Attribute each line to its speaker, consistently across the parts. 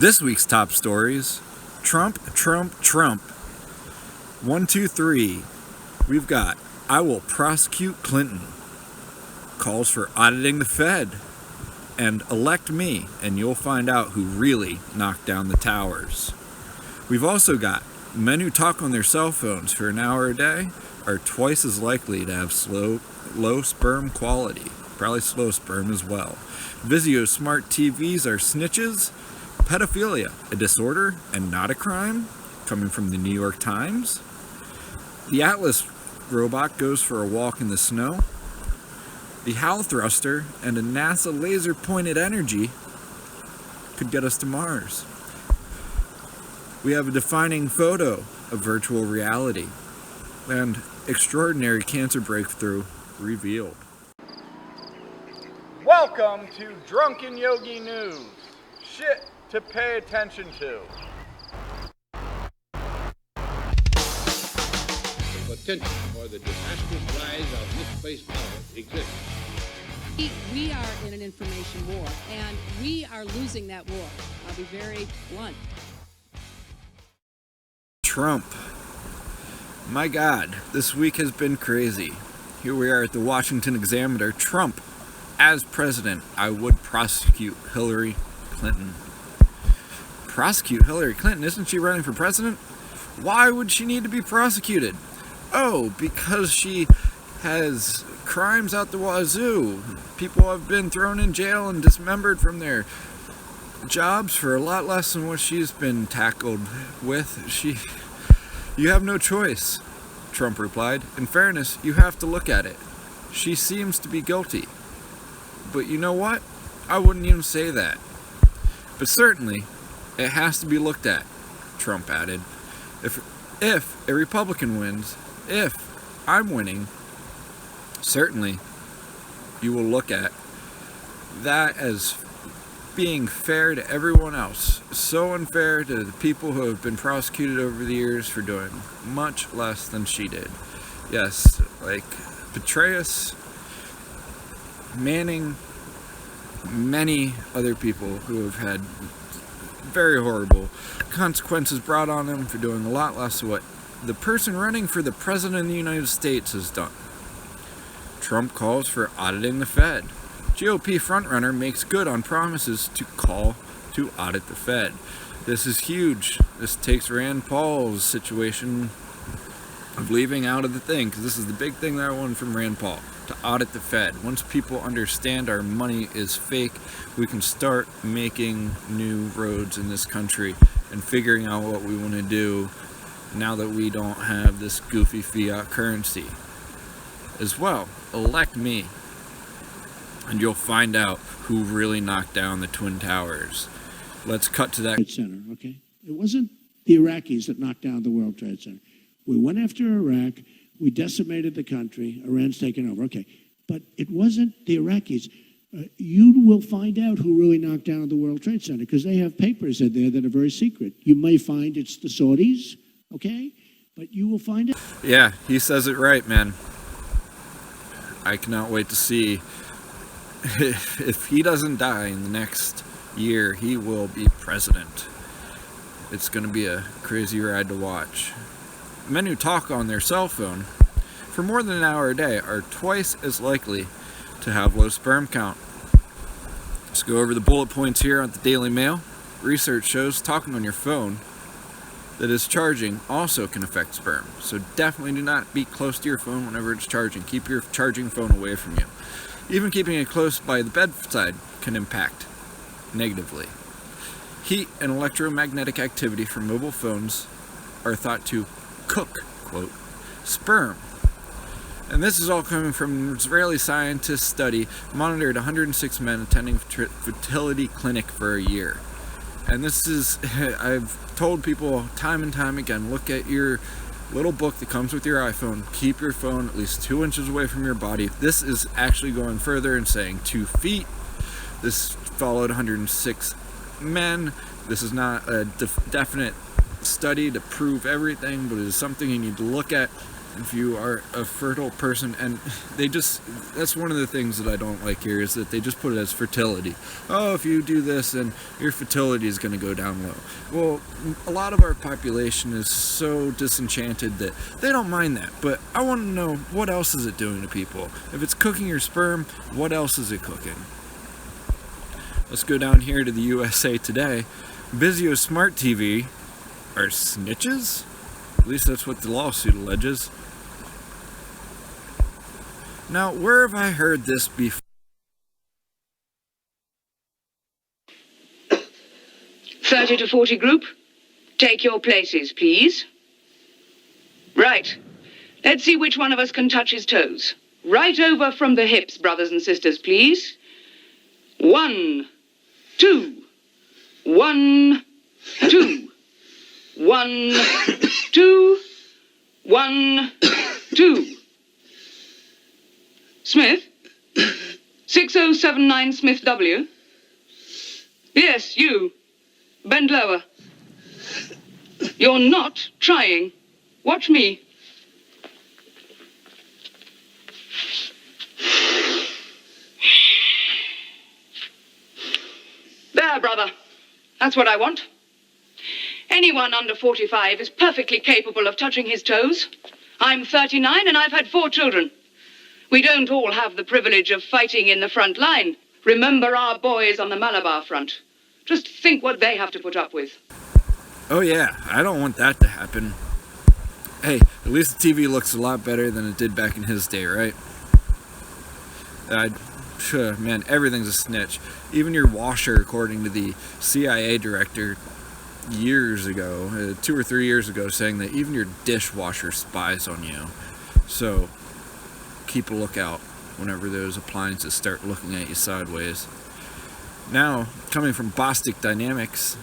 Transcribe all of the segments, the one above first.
Speaker 1: This week's top stories: Trump. 1, 2, 3. We've got I will prosecute Clinton, calls for auditing the Fed, and elect me and you'll find out who really knocked down the towers. We've also got men who talk on their cell phones for an hour a day are twice as likely to have low sperm quality, probably slow sperm as well. Vizio smart TVs are snitches. Pedophilia, a disorder and not a crime, coming from the New York Times. The Atlas robot goes for a walk in the snow. The Hal thruster and a NASA laser-pointed energy could get us to Mars. We have a defining photo of virtual reality and extraordinary cancer breakthrough revealed.
Speaker 2: Welcome to Drunken Yogi News. Shit to pay attention to.
Speaker 3: The potential for the disastrous rise of misplaced power exists.
Speaker 4: We are in an information war, and we are losing that war. I'll be very blunt.
Speaker 1: Trump. My God, this week has been crazy. Here we are at the Washington Examiner. Trump, as president, I would prosecute Hillary Clinton. Prosecute Hillary Clinton? Isn't she running for president? Why would she need to be prosecuted? Oh, because she has crimes out the wazoo. People have been thrown in jail and dismembered from their jobs for a lot less than what she's been tackled with. You have no choice, Trump replied. In fairness, you have to look at it. She seems to be guilty. But you know what? I wouldn't even say that. But certainly, it has to be looked at, Trump added. If a Republican wins, if I'm winning, certainly you will look at that as being fair to everyone else. So unfair to the people who have been prosecuted over the years for doing much less than she did. Yes, like Petraeus, Manning, many other people who have had very horrible consequences brought on them for doing a lot less of what the person running for the president of the United States has done. Trump calls for auditing the Fed. GOP frontrunner makes good on promises to call to audit the Fed. This is huge. This takes Rand Paul's situation of leaving out of the thing, because this is the big thing that I want from Rand Paul, to audit the Fed. Once people understand our money is fake, we can start making new roads in this country and figuring out what we want to do now that we don't have this goofy fiat currency. As well, elect me, and you'll find out who really knocked down the Twin Towers. Let's cut to that.
Speaker 5: Trade Center, okay? It wasn't the Iraqis that knocked down the World Trade Center. We went after Iraq. We decimated the country. Iran's taken over. Okay. But it wasn't the Iraqis. You will find out who really knocked down the World Trade Center because they have papers in there that are very secret. You may find it's the Saudis, okay? But you will find out.
Speaker 1: Yeah, he says it right, man. I cannot wait to see if he doesn't die in the next year, he will be president. It's going to be a crazy ride to watch. Men who talk on their cell phone for more than an hour a day are twice as likely to have low sperm count. Let's go over the bullet points here at the Daily Mail. Research shows talking on your phone that is charging also can affect sperm. So definitely do not be close to your phone whenever it's charging. Keep your charging phone away from you. Even keeping it close by the bedside can impact negatively. Heat and electromagnetic activity from mobile phones are thought to cook, quote, sperm. And this is all coming from an Israeli scientist study monitored 106 men attending fertility clinic for a year. And this is, I've told people time and time again, look at your little book that comes with your iPhone. Keep your phone at least 2 inches away from your body. This is actually going further and saying 2 feet. This followed 106 men. This is not a definite study to prove everything, but it is something you need to look at if you are a fertile person, and that's one of the things that I don't like here, is that they just put it as fertility. Oh, if you do this, then your fertility is going to go down low. Well, a lot of our population is so disenchanted that they don't mind that, but I want to know, what else is it doing to people? If it's cooking your sperm, what else is it cooking? Let's go down here to the USA Today. Vizio Smart TV are snitches? At least that's what the lawsuit alleges. Now, where have I heard this before?
Speaker 6: 30 to 40 group, take your places, please. Right. Let's see which one of us can touch his toes. Right over from the hips, brothers and sisters, please. 1, 2. 1, 2. 1, 2. 1, 2. Smith? 6079 Smith W. Yes, you. Bend lower. You're not trying. Watch me. There, brother. That's what I want. Anyone under 45 is perfectly capable of touching his toes. I'm 39 and I've had 4 children. We don't all have the privilege of fighting in the front line. Remember our boys on the Malabar front. Just think what they have to put up with.
Speaker 1: Oh yeah, I don't want that to happen. Hey, at least the TV looks a lot better than it did back in his day, right? Man, everything's a snitch. Even your washer, according to the CIA director years ago, 2 or 3 years ago, saying that even your dishwasher spies on you. So, keep a lookout whenever those appliances start looking at you sideways. Now, coming from Bostic Dynamics,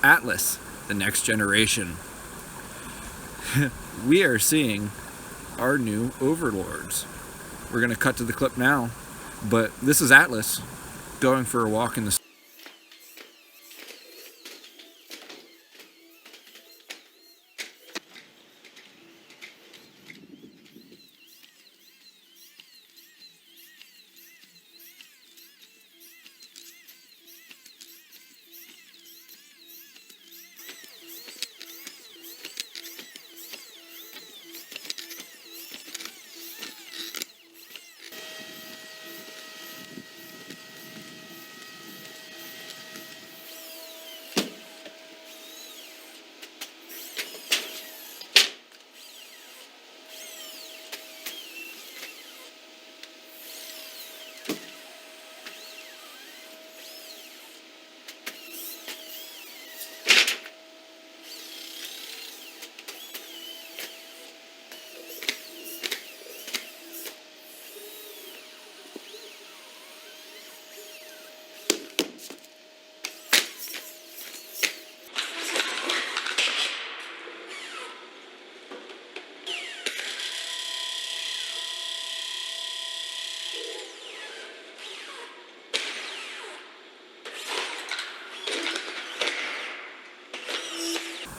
Speaker 1: Atlas, the next generation. We are seeing our new overlords. We're going to cut to the clip now, but this is Atlas going for a walk in the...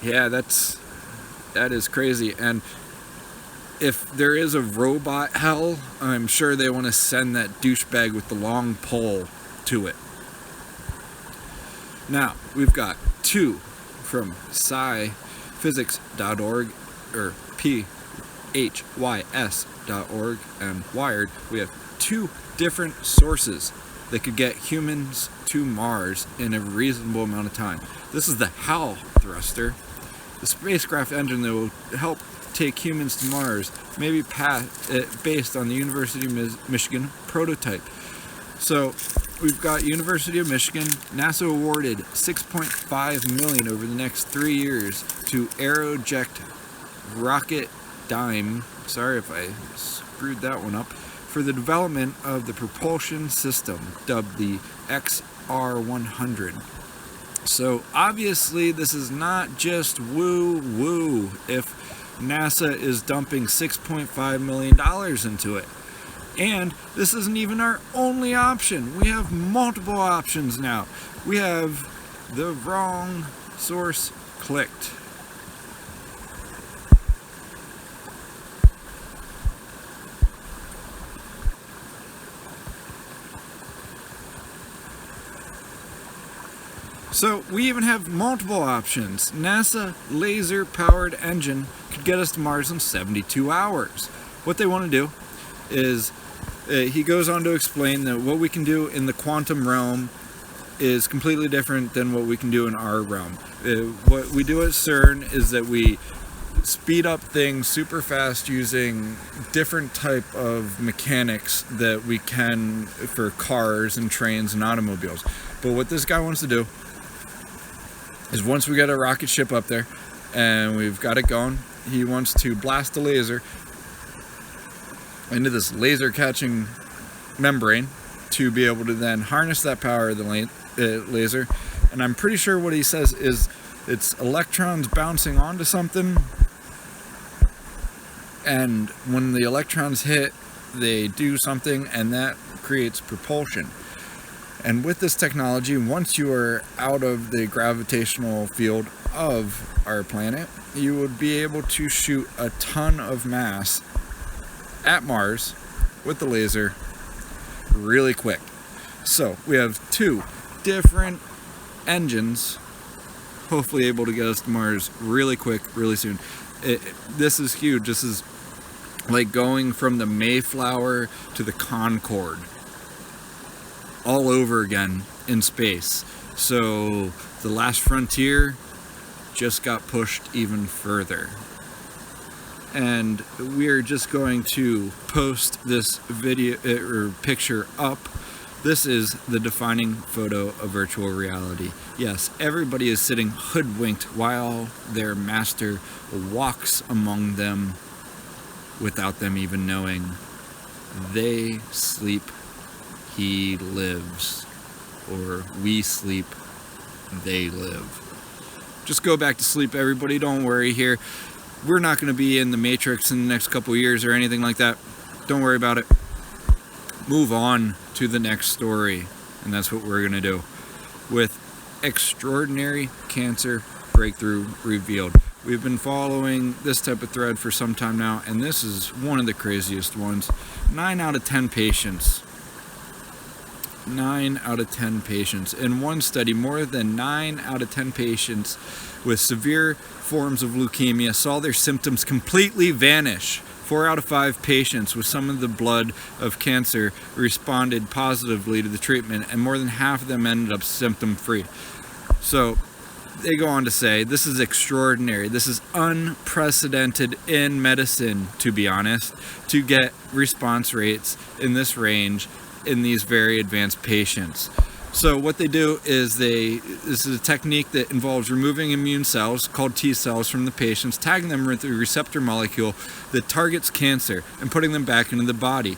Speaker 1: Yeah, that is crazy. And if there is a robot hell, I'm sure they want to send that douchebag with the long pole to it. Now, we've got 2 from sciphysics.org, or phys.org, and Wired. We have 2 different sources that could get humans to Mars in a reasonable amount of time. This is the HAL thruster, the spacecraft engine that will help take humans to Mars, maybe based on the University of Michigan prototype. So we've got University of Michigan. NASA awarded $6.5 million over the next 3 years to Aerojet Rocketdyne. Sorry if I screwed that one up. For the development of the propulsion system dubbed the XR100. So obviously this is not just woo-woo if NASA is dumping $6.5 million into it. And this isn't even our only option. We have multiple options now. We have the wrong source clicked. So we even have multiple options. NASA laser-powered engine could get us to Mars in 72 hours. What they want to do is, he goes on to explain that what we can do in the quantum realm is completely different than what we can do in our realm. What we do at CERN is that we speed up things super fast using different type of mechanics that we can for cars and trains and automobiles. But what this guy wants to do is, once we get a rocket ship up there and we've got it going, he wants to blast a laser into this laser catching membrane to be able to then harness that power of the laser. And I'm pretty sure what he says is it's electrons bouncing onto something, and when the electrons hit, they do something, and that creates propulsion. And with this technology, once you are out of the gravitational field of our planet, you would be able to shoot a ton of mass at Mars with the laser really quick. So we have two different engines, hopefully able to get us to Mars really quick, really soon. This is huge. This is like going from the Mayflower to the Concorde all over again in space. So the last frontier just got pushed even further. And we're just going to post this video or picture up. This is the defining photo of virtual reality. Yes, everybody is sitting hoodwinked while their master walks among them without them even knowing. They sleep, he lives. Or we sleep, they live. Just go back to sleep, everybody. Don't worry here. We're not going to be in the Matrix in the next couple of years or anything like that. Don't worry about it. Move on to the next story. And that's what we're going to do. With extraordinary cancer breakthrough revealed. We've been following this type of thread for some time now, and this is one of the craziest ones. 9 out of 10 patients. 9 out of 10 patients. In one study, more than 9 out of 10 patients with severe forms of leukemia saw their symptoms completely vanish. 4 out of 5 patients with some of the blood of cancer responded positively to the treatment, and more than half of them ended up symptom-free. So they go on to say, this is extraordinary. This is unprecedented in medicine, to be honest, to get response rates in this range in these very advanced patients. So what they do is this is a technique that involves removing immune cells called T cells from the patients, tagging them with a receptor molecule that targets cancer and putting them back into the body.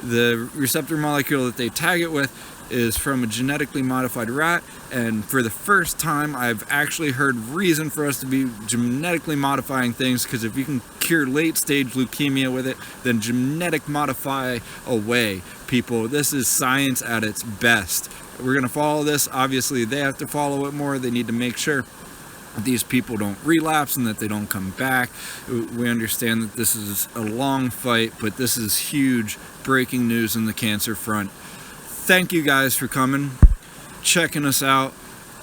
Speaker 1: The receptor molecule that they tag it with is from a genetically modified rat, and for the first time I've actually heard reason for us to be genetically modifying things, because if you can cure late stage leukemia with it, then genetic modify away, people. This is science at its best. We're going to follow this. Obviously they have to follow it more. They need to make sure these people don't relapse and that they don't come back. We understand that this is a long fight, but this is huge breaking news in the cancer front. Thank you guys for coming, checking us out.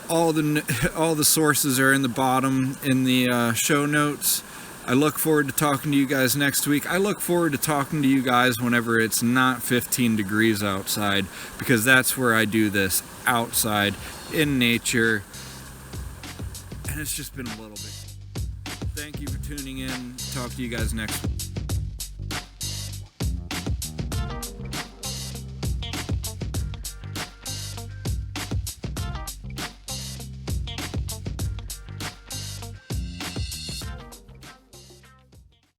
Speaker 1: All the sources are in the bottom in the show notes. I look forward to talking to you guys next week. I look forward to talking to you guys whenever it's not 15 degrees outside, because that's where I do this, outside in nature. And it's just been a little bit. Thank you for tuning in. Talk to you guys next week.